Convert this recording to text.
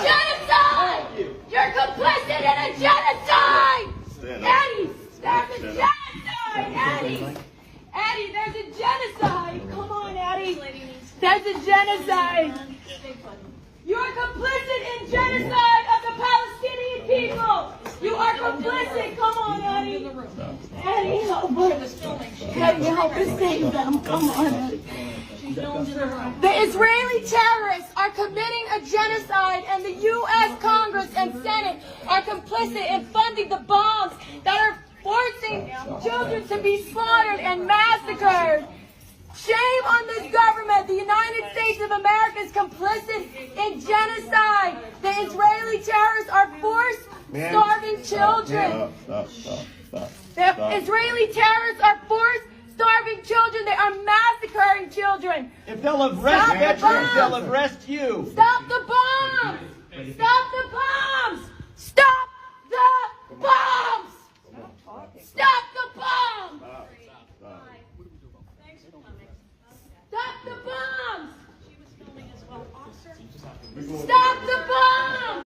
genocide! You're complicit in a genocide! Eddie, there's a genocide! Eddie, there's a genocide! Come on, Eddie. There's a genocide! You're complicit in genocide of the Palestinian people! You are complicit! Come on, Eddie! Eddie, help us! Eddie, help us save them! Come on, Eddie! The Israeli terrorists are committing a genocide, and the U.S. Congress and Senate are complicit in funding the bombs that are forcing children to be slaughtered and massacred. Shame on this government. The United States of America is complicit in genocide. The Israeli terrorists are starving children. The Israeli terrorists are starving children. They are massacring children. If they'll arrest veterans, they'll arrest you. Stop the bombs! Stop the bombs! Stop the bombs! Stop the bombs! Stop the bombs! Stop the bombs!